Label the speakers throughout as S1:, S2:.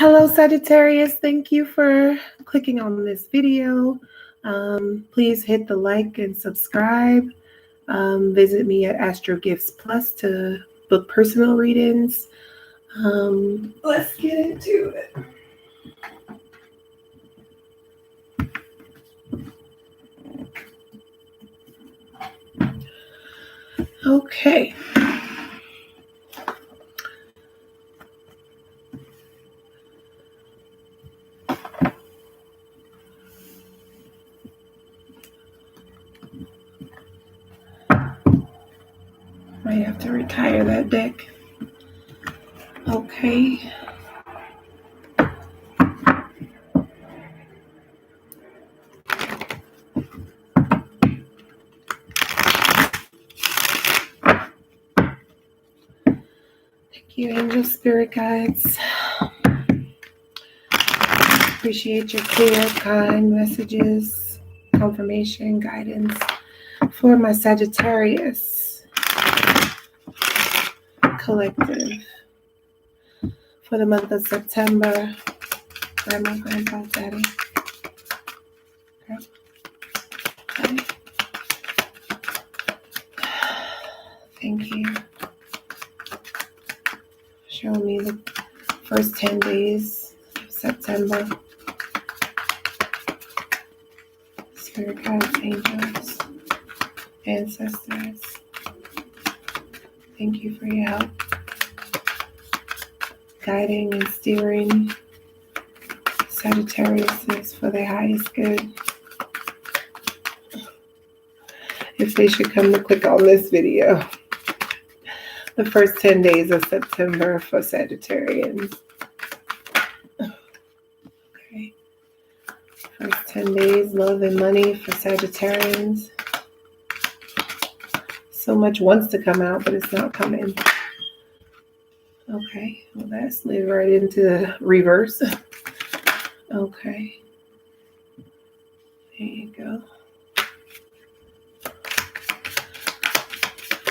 S1: Hello, Sagittarius. Thank you for clicking on this video. Please hit the like and subscribe. Visit me at Astro Gifts Plus to book personal readings. Let's get into it. Okay. Might have to retire that deck. Okay. Thank you, angel spirit guides. Appreciate your clear, kind messages, confirmation, guidance for my Sagittarius collective for the month of September. Grandma, Grandpa, Daddy. Okay. Thank you. Show me the first 10 days of September. Spirit guides, angels, ancestors. Thank you for your help. Guiding and steering Sagittarius for their highest good. If they should come to click on this video. The first 10 days of September for Sagittarians. Okay. First 10 days, love and money for Sagittarians. So much wants to come out, but it's not coming. Okay, well that slid right into the reverse. Okay. There you go.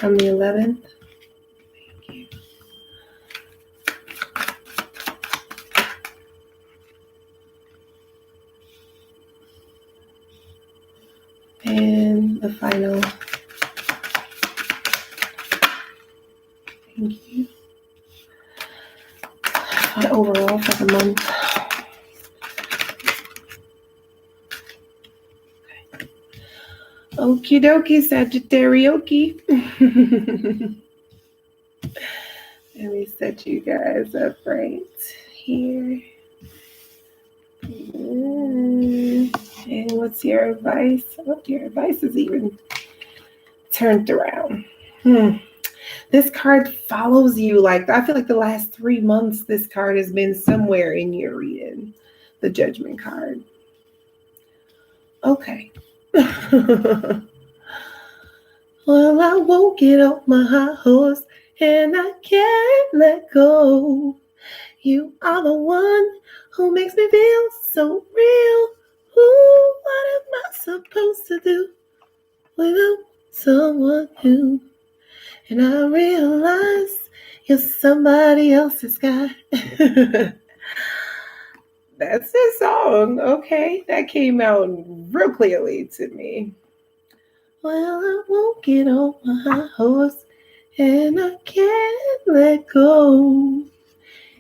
S1: On the 11th. Thank you. And the final. Thank you. Overall for the month. Okay. Okie dokie, Sagittarius. Let me set you guys up right here. And what's your advice? Oh, your advice is even turned around. This card follows you. Like, I feel like the last 3 months, this card has been somewhere in your reading. The Judgment card. Okay. Well, I won't get off my high horse, and I can't let go. You are the one who makes me feel so real. Ooh, what am I supposed to do without someone new? And I realize you're somebody else's guy. That's the song. Okay, that came out real clearly to me. Well, I won't get on my high horse, and I can't let go.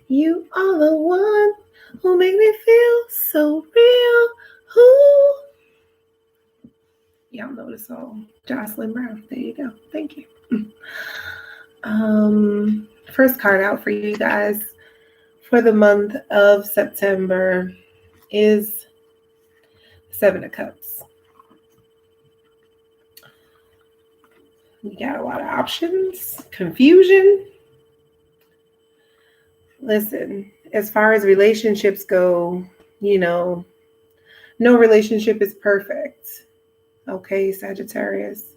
S1: You are the one who make me feel so real. Ooh. Y'all know the song. Jocelyn Brown. There you go. Thank you. First card out for you guys for the month of September is Seven of Cups. You got a lot of options, confusion. Listen, as far as relationships go, no relationship is perfect. Okay, Sagittarius.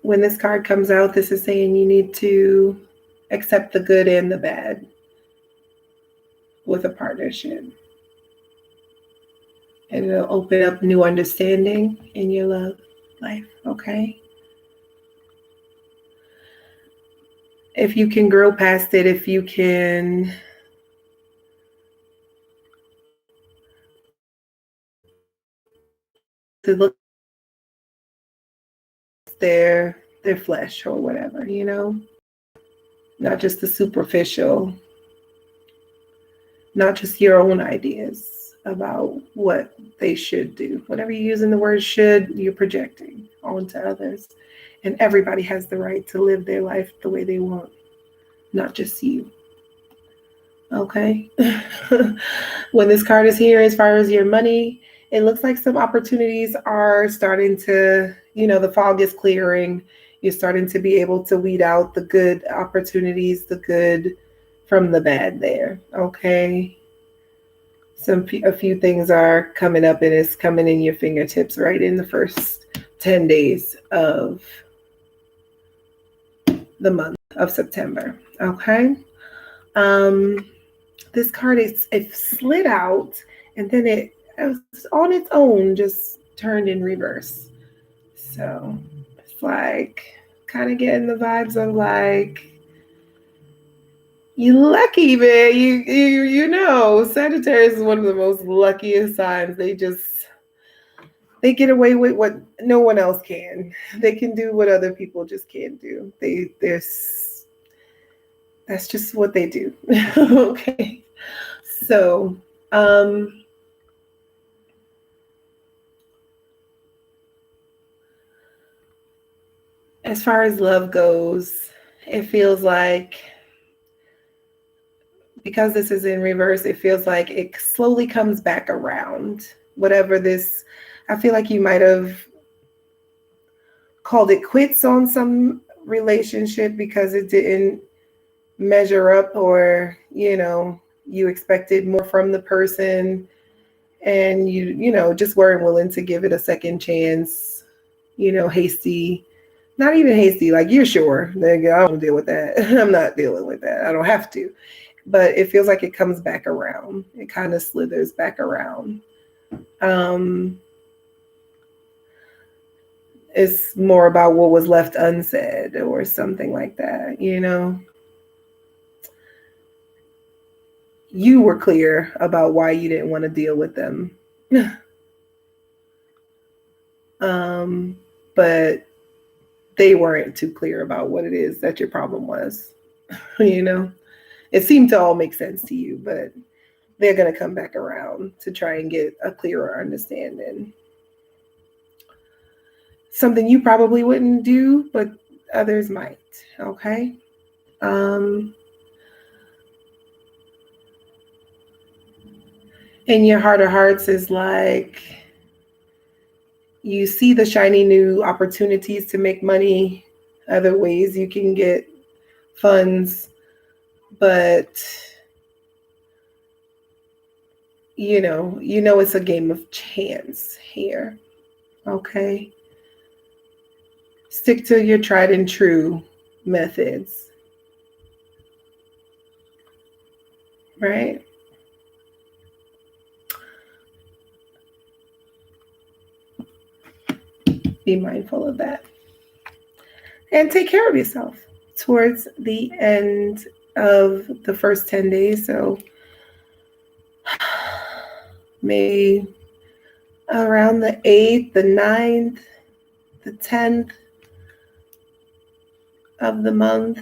S1: When this card comes out, this is saying you need to accept the good and the bad with a partnership. And it'll open up new understanding in your love life, okay? if you can grow past it, if you can to look their flesh or whatever, you know, not just the superficial, not just your own ideas about what they should do. Whatever you use in the word should, you're projecting onto others. And everybody has the right to live their life the way they want, not just you. Okay? When this card is here, as far as your money, it looks like some opportunities are starting to, you know, the fog is clearing. You're starting to be able to weed out the good opportunities, the good from the bad there. Okay? A few things are coming up, and it's coming in your fingertips right in the first 10 days of the month of September. Okay. This card it slid out, and then it was on its own, just turned in reverse. So it's like kind of getting the vibes of like, you lucky, man. You know, Sagittarius is one of the most luckiest signs. They get away with what no one else can. They can do what other people just can't do. That's just what they do. Okay. So, as far as love goes, it feels like, because this is in reverse, it feels like it slowly comes back around. Whatever this, I feel like you might have called it quits on some relationship because it didn't measure up, or, you know, you expected more from the person and you know, just weren't willing to give it a second chance, you know, hasty. Not even hasty, like, you're sure. I don't deal with that. I'm not dealing with that. I don't have to. But it feels like it comes back around. It kind of slithers back around. It's more about what was left unsaid or something like that, you know. You were clear about why you didn't want to deal with them. But they weren't too clear about what it is that your problem was. You know, it seemed to all make sense to you, but they're going to come back around to try and get a clearer understanding. Something you probably wouldn't do, but others might. Okay. In your heart of hearts is like, you see the shiny new opportunities to make money, other ways you can get funds, but you know it's a game of chance here. Okay. Stick to your tried and true methods. Right? Be mindful of that. And take care of yourself towards the end of the first 10 days. So maybe around the 8th, the 9th, the 10th of the month.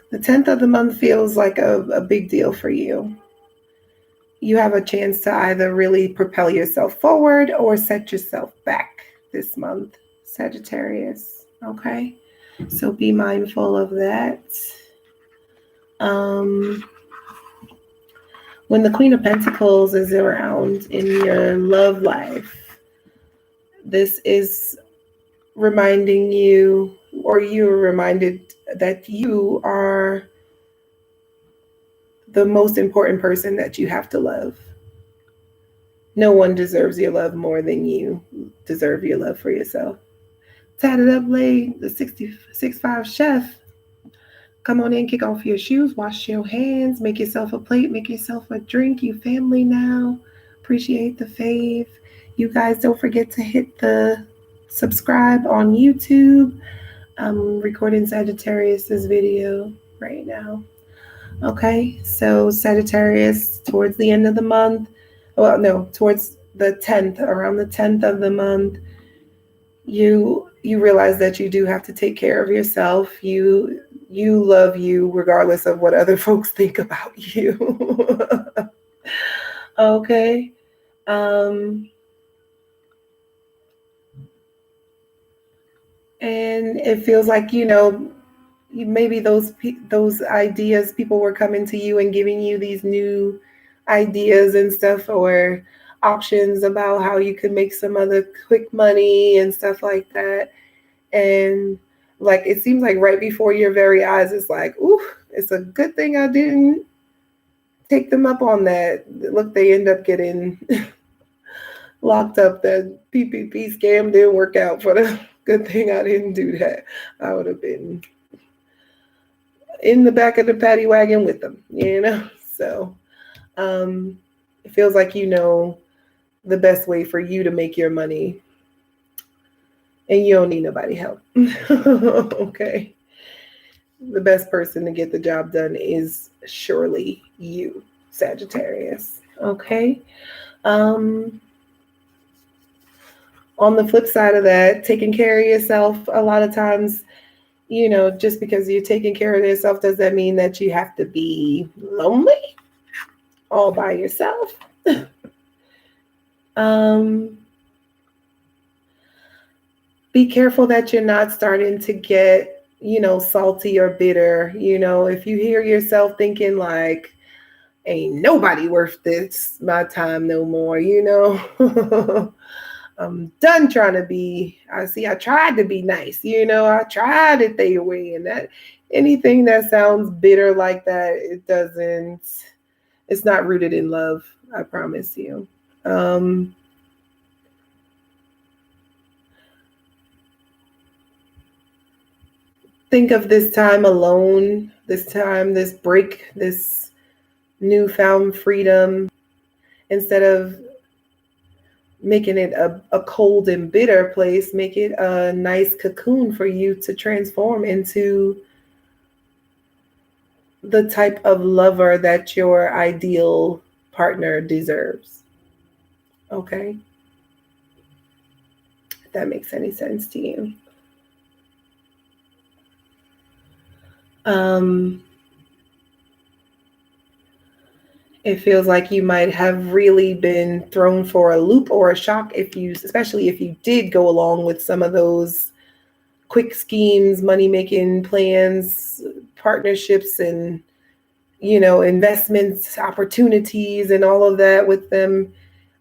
S1: The 10th of the month feels like a big deal for you. You have a chance to either really propel yourself forward or set yourself back this month, Sagittarius. Okay? So be mindful of that. When the Queen of Pentacles is around in your love life, this is reminding you, or you are reminded, that you are the most important person that you have to love. No one deserves your love more than you deserve your love for yourself. Tatted up, lay, the 66.5 chef. Come on in, kick off your shoes, wash your hands, make yourself a plate, make yourself a drink. You family now. Appreciate the fave. You guys don't forget to hit the subscribe on YouTube. I'm recording Sagittarius's video. right now. Okay, so Sagittarius, towards the end of the month, well, no, towards the 10th, around the 10th of the month, you realize that you do have to take care of yourself. You love you regardless of what other folks think about you. Okay. And it feels like, maybe those ideas, people were coming to you and giving you these new ideas and stuff, or options about how you could make some other quick money and stuff like that. And like, it seems like right before your very eyes, it's like, ooh, it's a good thing I didn't take them up on that. Look, they end up getting locked up. That PPP scam didn't work out for them. Good thing I didn't do that. I would have been in the back of the paddy wagon with them, So it feels like the best way for you to make your money, and you don't need nobody help. Okay. The best person to get the job done is surely you, Sagittarius. Okay. On the flip side of that, taking care of yourself, a lot of times, just because you're taking care of yourself, does that mean that you have to be lonely all by yourself? Be careful that you're not starting to get, salty or bitter. If you hear yourself thinking like, ain't nobody worth this, my time no more, I'm done trying to be, I tried to be nice, I tried to stay away, and that anything that sounds bitter like that, it's not rooted in love, I promise you. Think of this time alone, this break, this newfound freedom, instead of making it a cold and bitter place, make it a nice cocoon for you to transform into the type of lover that your ideal partner deserves. Okay? If that makes any sense to you. It feels like you might have really been thrown for a loop or a shock especially if you did go along with some of those quick schemes, money-making plans, partnerships, and, investments, opportunities, and all of that with them.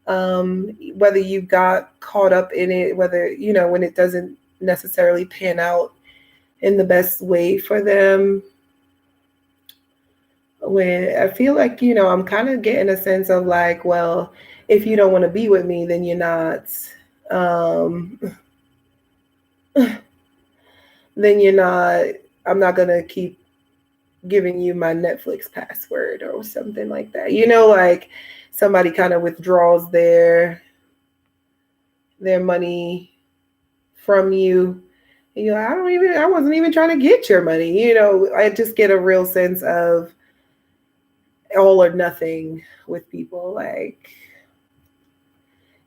S1: Whether you got caught up in it, whether, when it doesn't necessarily pan out in the best way for them. When I feel like, I'm kind of getting a sense of like, well, if you don't want to be with me, then you're not, I'm not going to keep giving you my Netflix password or something like that. Like somebody kind of withdraws their money from you. And you're like, I wasn't even trying to get your money. I just get a real sense of all or nothing with people. Like,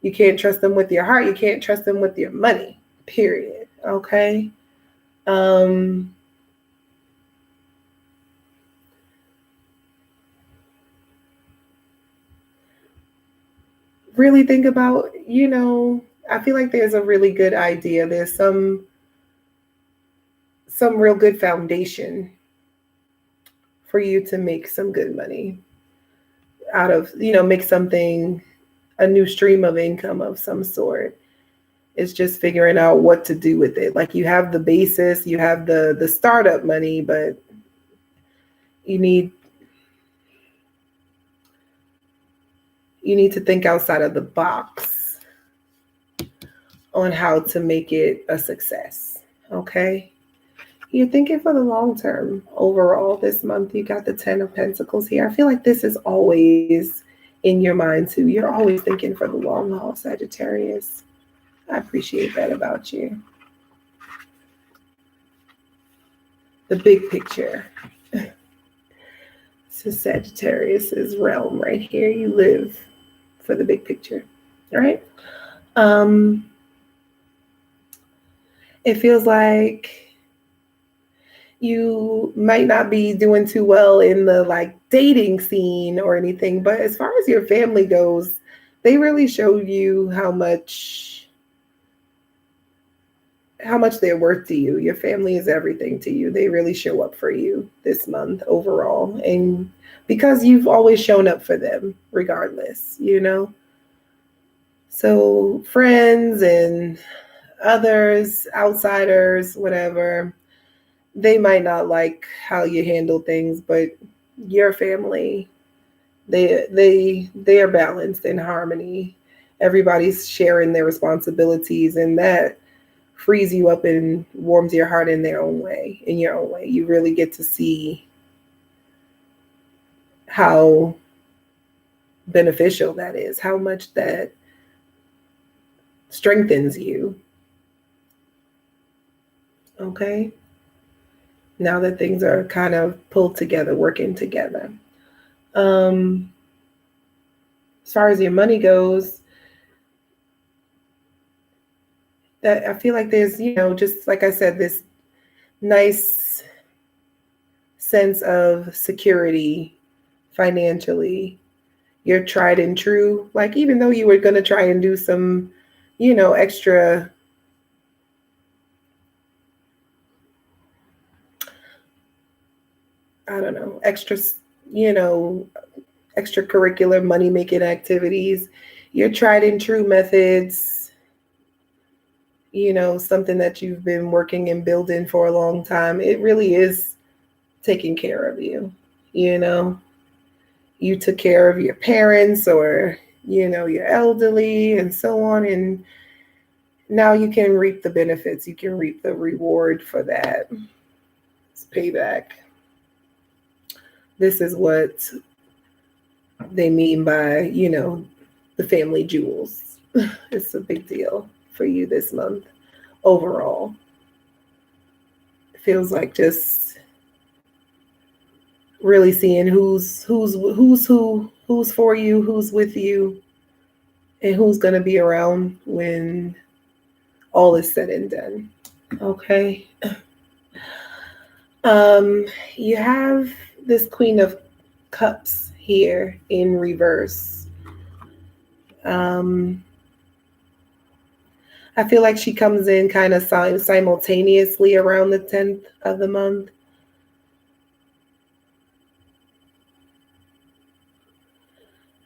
S1: you can't trust them with your heart. You can't trust them with your money, period. Okay. Really think about, I feel like there's a really good idea. There's some real good foundation for you to make some good money out of, make something, a new stream of income of some sort. It's just figuring out what to do with it. Like, you have the basis, you have the startup money, but you need to think outside of the box on how to make it a success. Okay. You're thinking for the long term. Overall, this month, you got the 10 of Pentacles here. I feel like this is always in your mind too. You're always thinking for the long haul, Sagittarius. I appreciate that about you. The big picture. This is Sagittarius's realm right here. You live for the big picture. All right. It feels like you might not be doing too well in the like dating scene or anything, but as far as your family goes, they really show you how much they're worth to you. Your family is everything to you. They really show up for you this month overall, and because you've always shown up for them regardless, you know. So friends and others, outsiders, whatever, they might not like how you handle things, but your family, they are balanced in harmony. Everybody's sharing their responsibilities, and that frees you up and warms your heart in their own way. In your own way, you really get to see how beneficial that is, how much that strengthens you. Okay. Now that things are kind of pulled together, working together. As far as your money goes, that I feel like there's, you know, just like I said, this nice sense of security financially. You're tried and true. Like, even though you were going to try and do some, you know, extra, I don't know, extra, you know, extracurricular money making activities, your tried and true methods, you know, something that you've been working and building for a long time, it really is taking care of you. You know, you took care of your parents or, you know, your elderly and so on, and now you can reap the benefits. You can reap the reward for that. It's payback. This is what they mean by, you know, the family jewels. It's a big deal for you this month overall. It feels like just really seeing who's for you, who's with you, and who's going to be around when all is said and done. Okay. You have this Queen of Cups here in reverse. I feel like she comes in kind of simultaneously around the 10th of the month.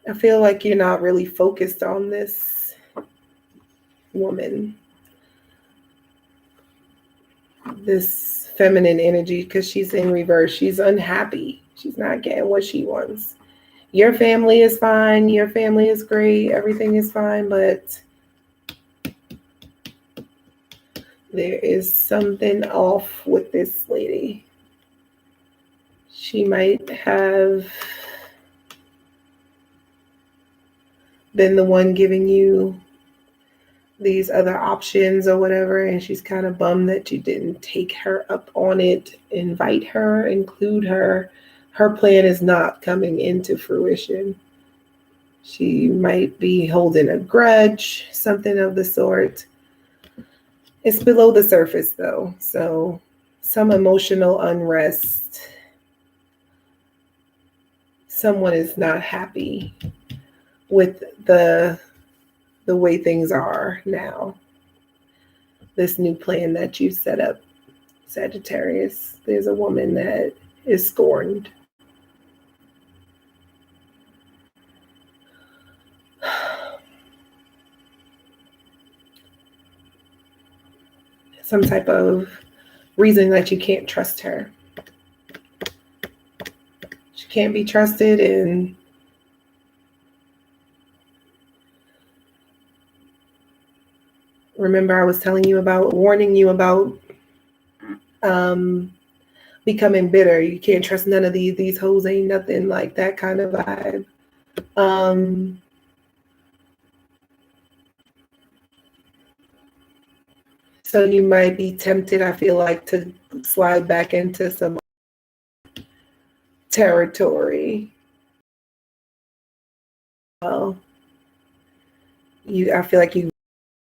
S1: I feel like you're not really focused on this woman, this feminine energy, because she's in reverse. She's unhappy. She's not getting what she wants. Your family is fine. Your family is great. Everything is fine, but there is something off with this lady. She might have been the one giving you these other options or whatever, and she's kind of bummed that you didn't take her up on it, invite her, include her. Her plan is not coming into fruition. She might be holding a grudge, something of the sort. It's below the surface though, so some emotional unrest. Someone is not happy with the way things are now. This new plan that you set up, Sagittarius, there's a woman that is scorned. Some type of reason that you can't trust her. She can't be trusted, and remember I was warning you about becoming bitter. You can't trust none of these hoes ain't nothing, like that kind of vibe. So you might be tempted, I feel like, to slide back into some territory. Well, I feel like you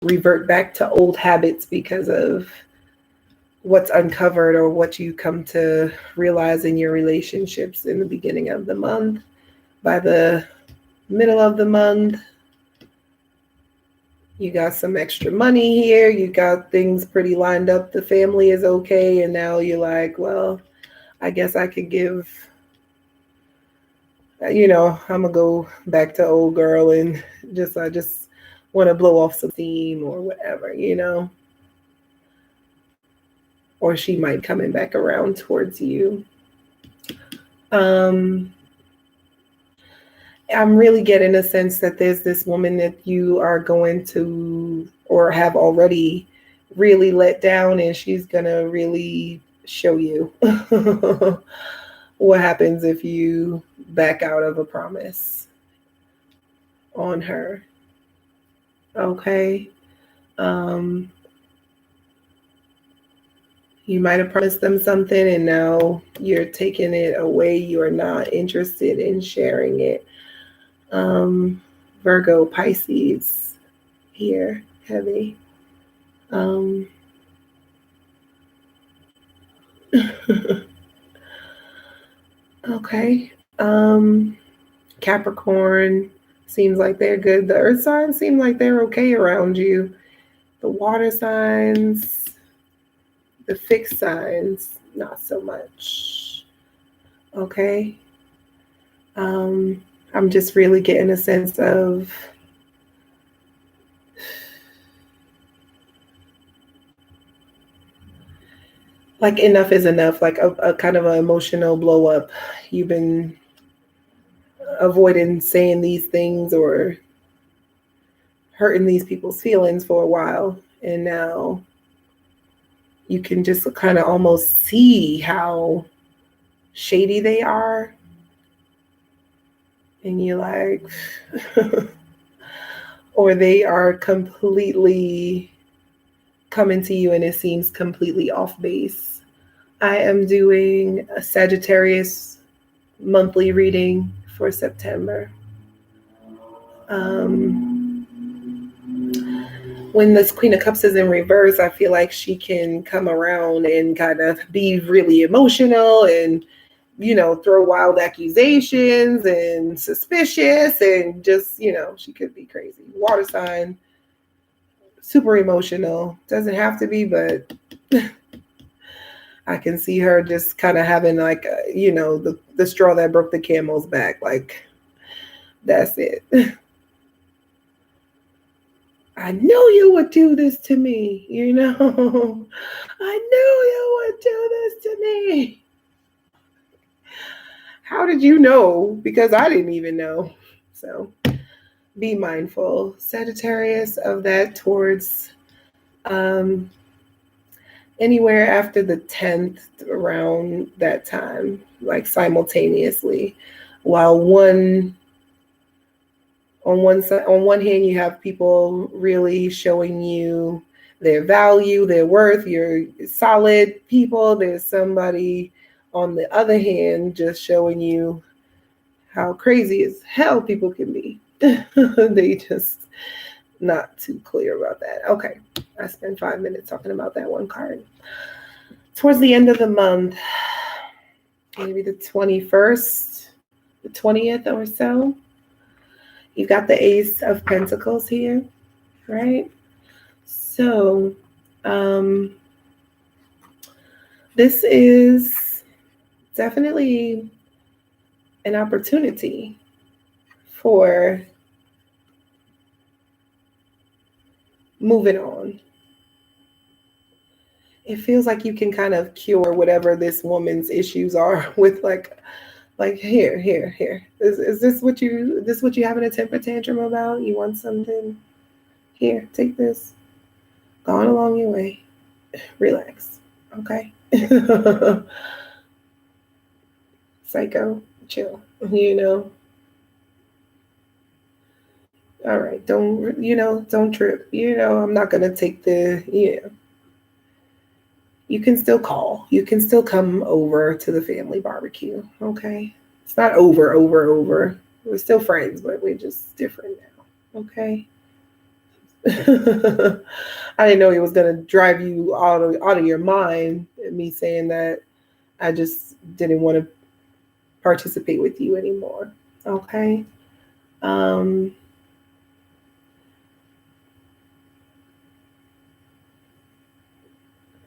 S1: revert back to old habits because of what's uncovered or what you come to realize in your relationships in the beginning of the month. By the middle of the month, you got some extra money here, you got things pretty lined up, the family is okay, and now you're like, well, I guess I could give, I'm gonna go back to old girl and I just want to blow off some steam or whatever, or she might coming back around towards you. I'm really getting a sense that there's this woman that you are going to or have already really let down, and she's going to really show you what happens if you back out of a promise on her. Okay. You might have promised them something and now you're taking it away. You are not interested in sharing it. Virgo, Pisces here, heavy. Okay. Capricorn, seems like they're good. The earth signs seem like they're okay around you. The water signs, the fixed signs, not so much. Okay. I'm just really getting a sense of like enough is enough, like a kind of an emotional blow up. You've been avoiding saying these things or hurting these people's feelings for a while, and now you can just kind of almost see how shady they are, and you're like or they are completely coming to you and it seems completely off base. I am doing a Sagittarius monthly reading for September. When this Queen of Cups is in reverse, I feel like she can come around and kind of be really emotional and, throw wild accusations and suspicious and just, she could be crazy. Water sign, super emotional. Doesn't have to be, but I can see her just kind of having like, the straw that broke the camel's back. Like, that's it. I knew you would do this to me, I knew you would do this to me. How did you know? Because I didn't even know. So be mindful, Sagittarius, of that towards anywhere after the 10th, around that time, like simultaneously, while on one hand you have people really showing you their value, their worth, you're solid people. There's somebody on the other hand just showing you how crazy as hell people can be. They just not too clear about that. Okay, I spent 5 minutes talking about that one card. Towards the end of the month, maybe the 21st, the 20th or so, you've got the Ace of Pentacles here, right? So this is definitely an opportunity for moving on. It feels like you can kind of cure whatever this woman's issues are with like here. Is this what you having a temper tantrum about? You want something? Here, take this. Go on along your way. Relax. Okay. Psycho, chill. All right, don't trip. I'm not gonna take you can still call. You can still come over to the family barbecue, okay? It's not over. We're still friends, but we're just different now. Okay. I didn't know it was going to drive you out of your mind, me saying that I just didn't want to participate with you anymore. Okay.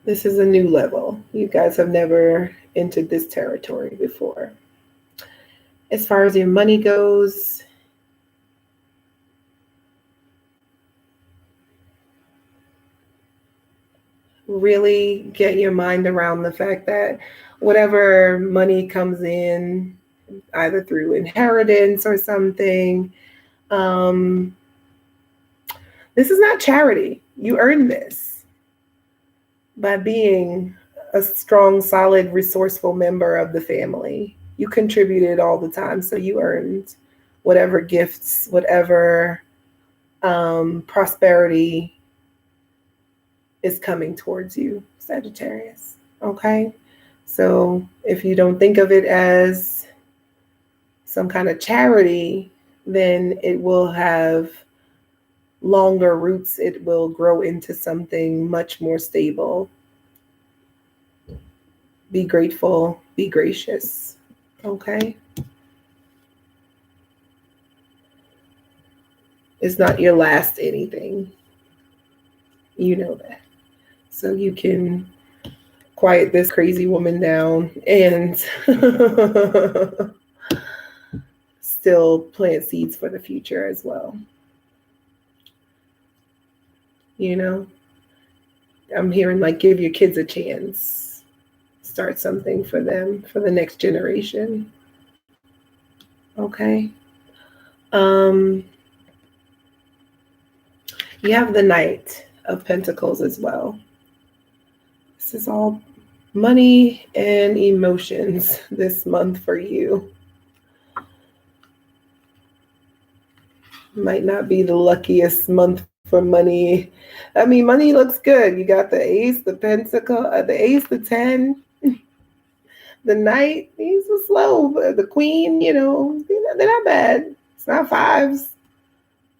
S1: This is a new level. You guys have never entered this territory before. As far as your money goes, really get your mind around the fact that whatever money comes in, either through inheritance or something, this is not charity. You earned this by being a strong, solid, resourceful member of the family. You contributed all the time, so you earned whatever gifts, whatever prosperity is coming towards you, Sagittarius. Okay? So if you don't think of it as some kind of charity, then it will have longer roots. It will grow into something much more stable. Be grateful, be gracious. Okay? It's not your last anything. You know that. So you can quiet this crazy woman down and still plant seeds for the future as well. You know, I'm hearing like give your kids a chance. Start something for them, for the next generation. Okay. You have the Knight of Pentacles as well. This is all money and emotions this month for you. Might not be the luckiest month for money. I mean, money looks good. You got the Ace, the Pentacle, the Ace, the 10, the Knight. These are slow. The Queen, you know, they're not bad. It's not fives.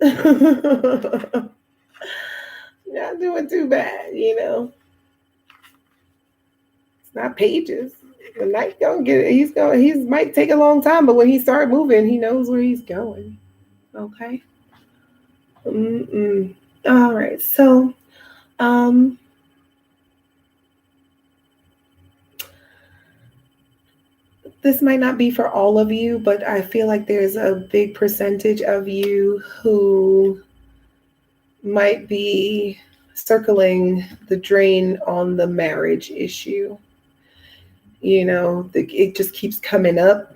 S1: You're not doing too bad, you know. It's not pages. The Knight gonna get it. He might take a long time, but when he starts moving, he knows where he's going. Okay. All right. So, this might not be for all of you, but I feel like there's a big percentage of you who might be circling the drain on the marriage issue. You know, it just keeps coming up.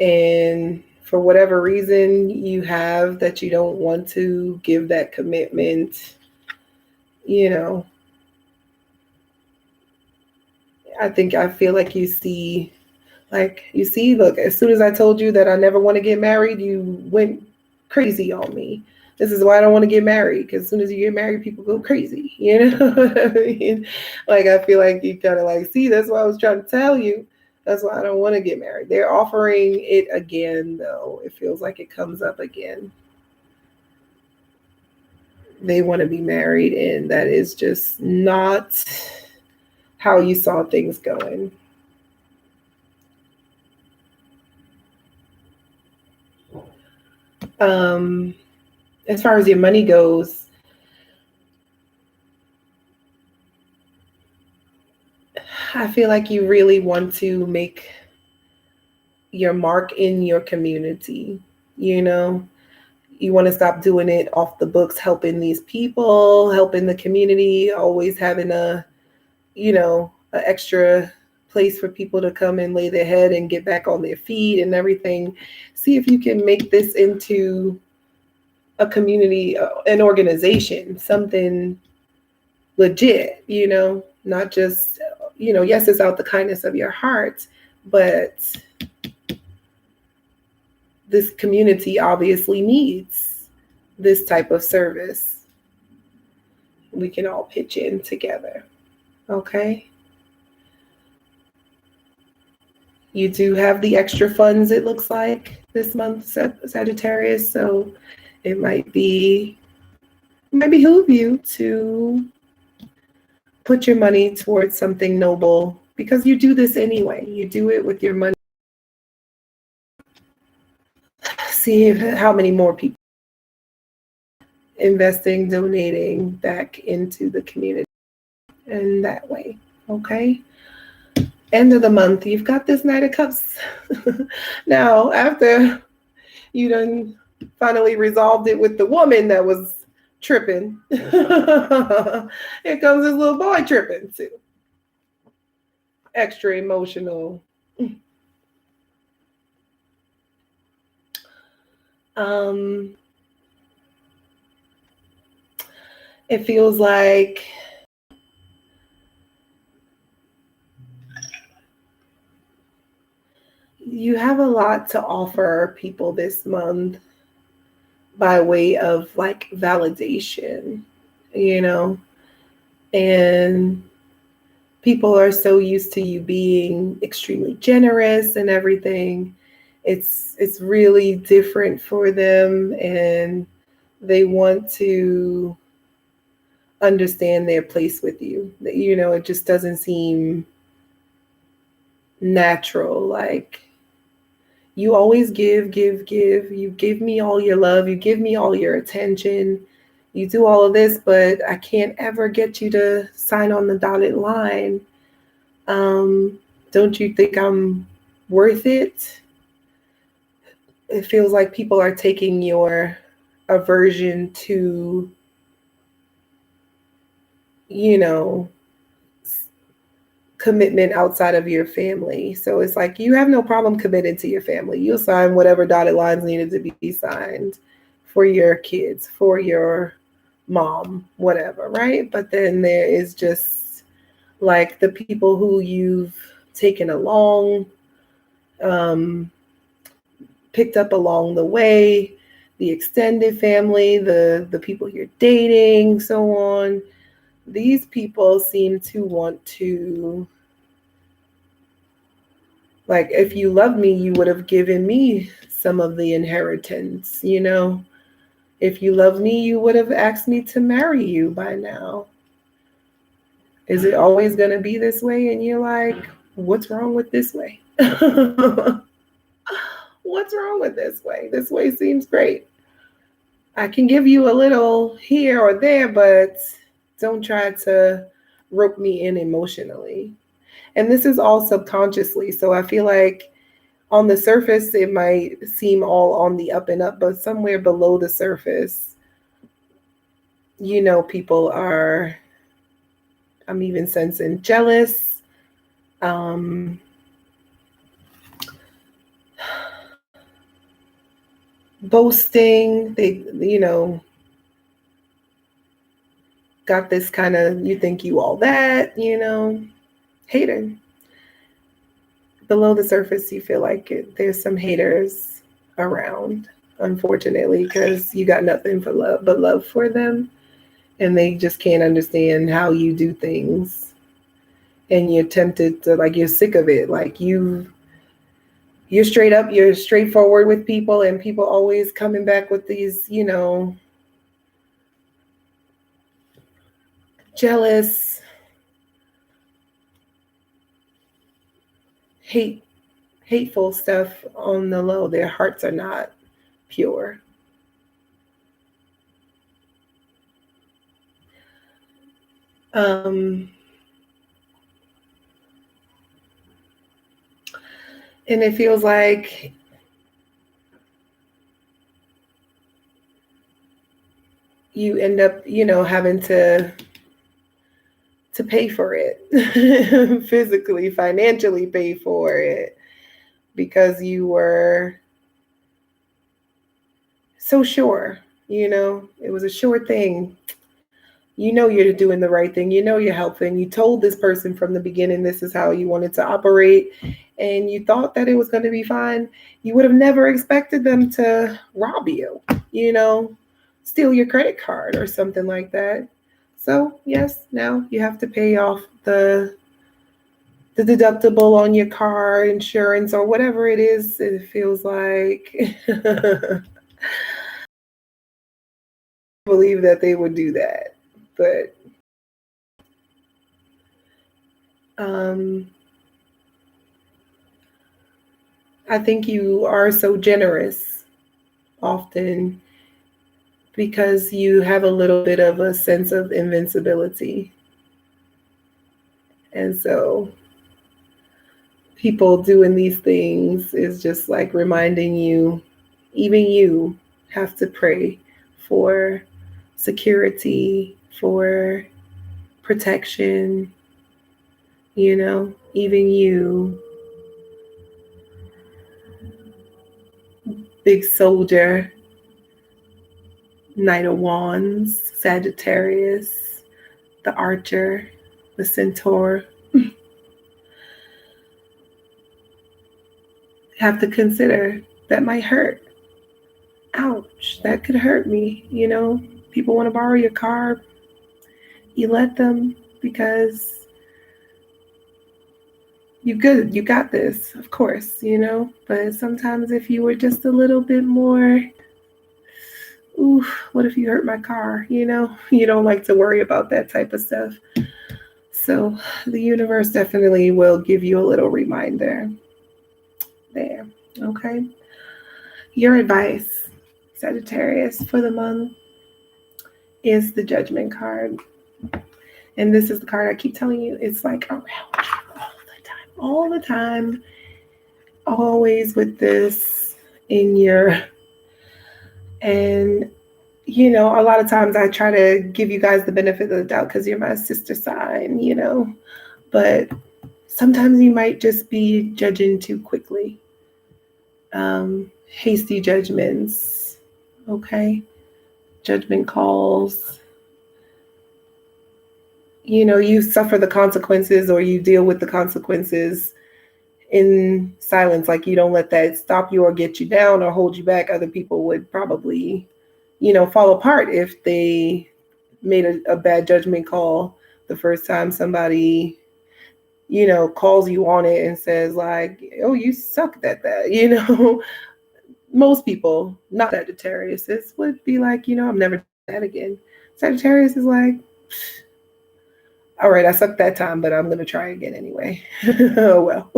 S1: And for whatever reason you have that you don't want to give that commitment, you know, I feel like you see, look, as soon as I told you that I never want to get married, you went crazy on me. This is why I don't want to get married, because as soon as you get married, people go crazy. You know what I mean? Like, I feel like you kind of like, see, that's what I was trying to tell you. That's why I don't want to get married. They're offering it again, though. It feels like it comes up again. They want to be married, and that is just not how you saw things going. As far as your money goes, I feel like you really want to make your mark in your community. You know, you want to stop doing it off the books, helping these people, helping the community, always having an extra place for people to come and lay their head and get back on their feet and everything. See if you can make this into a community, an organization, something legit, you know, not just, yes, it's out the kindness of your heart, but this community obviously needs this type of service. We can all pitch in together. Okay. You do have the extra funds, it looks like, this month, Sagittarius. So it might behoove you to put your money towards something noble, because you do this anyway. You do it with your money. See how many more people investing, donating back into the community in that way. Okay. End of the month, you've got this Knight of Cups. Now, after you done finally resolved it with the woman that was tripping, here comes this little boy tripping too. Extra emotional. It feels like you have a lot to offer people this month by way of like validation, you know, and people are so used to you being extremely generous and everything. It's really different for them, and they want to understand their place with you. You know, it just doesn't seem natural. Like, you always give. You give me all your love. You give me all your attention. You do all of this, but I can't ever get you to sign on the dotted line. Don't you think I'm worth it? It feels like people are taking your aversion to, you know, commitment outside of your family. So it's like, you have no problem committing to your family. You'll sign whatever dotted lines needed to be signed for your kids, for your mom, whatever, right? But then there is just like the people who you've taken along, picked up along the way, the extended family, the people you're dating, so on. These people seem to want to, like, if you love me, you would have given me some of the inheritance, you know? If you love me, you would have asked me to marry you by now. Is it always going to be this way? And you're like, what's wrong with this way? What's wrong with this way? This way seems great. I can give you a little here or there, but don't try to rope me in emotionally. And this is all subconsciously. So I feel like on the surface, it might seem all on the up and up, but somewhere below the surface, you know, people are, I'm even sensing jealous. Boasting, they, you know, got this kind of, you think you all that, you know, hater. Below the surface, you feel like there's some haters around, unfortunately, because you got nothing for love but love for them, and they just can't understand how you do things, and you're tempted to, like, you're sick of it, like you're straight up, you're straightforward with people, and people always coming back with these, you know, jealous, hateful stuff on the low. Their hearts are not pure. And it feels like you end up, you know, having to pay for it, physically, financially pay for it, because you were so sure, you know, it was a sure thing. You know, you're doing the right thing. You know, you're helping. You told this person from the beginning, this is how you wanted to operate, and you thought that it was going to be fine. You would have never expected them to rob you, you know, steal your credit card or something like that. So yes, now you have to pay off the the deductible on your car insurance or whatever it is. It feels like I believe that they would do that, but I think you are so generous often because you have a little bit of a sense of invincibility. And so people doing these things is just like reminding you, even you have to pray for security, for protection, even you, big soldier, Knight of Wands, Sagittarius, the Archer, the Centaur. Have to consider that might hurt. Ouch, that could hurt me. People want to borrow your car. You let them because you good. You got this, of course, But sometimes if you were just a little bit more, ooh, what if you hurt my car? You don't like to worry about that type of stuff. So the universe definitely will give you a little reminder there. Okay. Your advice, Sagittarius, for the month is the Judgment card. And this is the card I keep telling you, it's like around all the time, always with this in your, and a lot of times I try to give you guys the benefit of the doubt because you're my sister sign, but sometimes you might just be judging too quickly. Hasty judgments, okay? Judgment calls. You suffer the consequences or you deal with the consequences in silence. Like you don't let that stop you or get you down or hold you back. Other people would probably, fall apart if they made a bad judgment call the first time somebody, calls you on it and says like, oh, you sucked at that, Most people, not Sagittarius, would be like, I'm never doing that again. Sagittarius is like, all right, I sucked that time, but I'm going to try again anyway. Oh, well.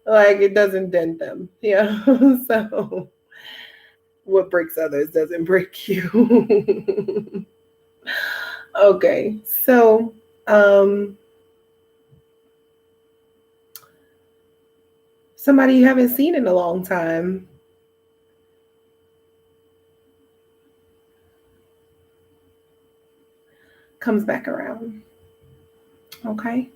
S1: Like it doesn't dent them. Yeah. So what breaks others doesn't break you. Okay. So, somebody you haven't seen in a long time. Comes back around. Okay.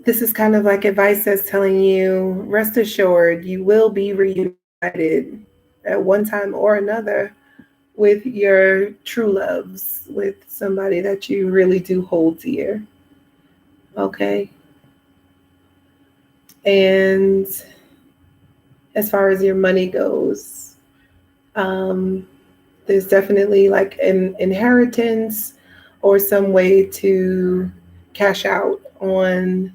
S1: This is kind of like advice that's telling you, rest assured, you will be reunited at one time or another with your true loves, with somebody that you really do hold dear. Okay. And as far as your money goes, there's definitely like an inheritance or some way to cash out on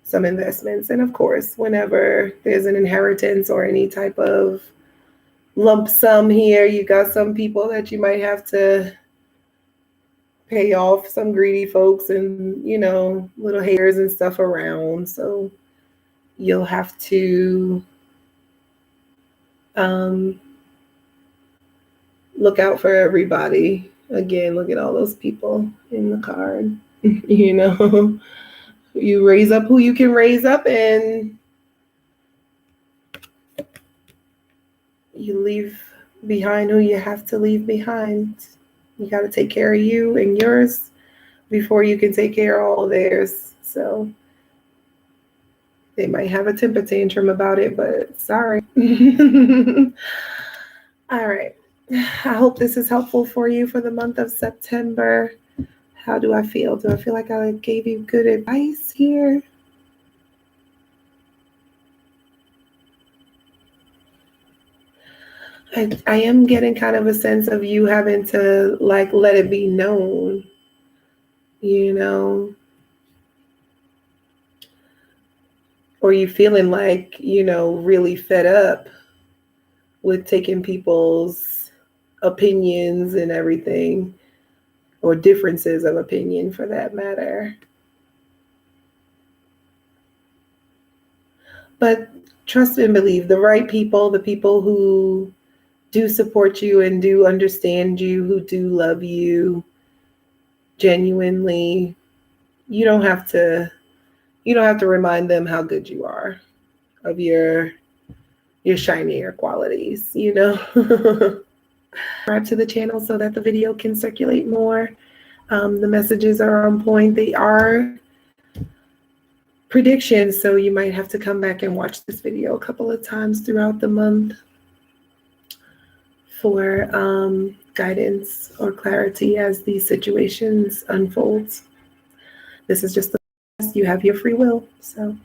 S1: some investments. And of course, whenever there's an inheritance or any type of lump sum here, you got some people that you might have to pay off, some greedy folks and, little haters and stuff around. So you'll have to look out for everybody. Again, look at all those people in the card. You raise up who you can raise up and you leave behind who you have to leave behind. You got to take care of you and yours before you can take care of all of theirs. So they might have a temper tantrum about it, but sorry. All right. I hope this is helpful for you for the month of September. How do I feel? Do I feel like I gave you good advice here? I am getting kind of a sense of you having to like let it be known, you know, or you feeling like, you know, really fed up with taking people's opinions and everything, or differences of opinion for that matter. But trust and believe the right people, the people who do support you and do understand you, who do love you genuinely, you don't have to remind them how good you are, of your shinier qualities, you know. Subscribe to the channel so that the video can circulate more. The messages are on point. They are predictions, so you might have to come back and watch this video a couple of times throughout the month for guidance or clarity as these situations unfold. This is just the best. You have your free will, so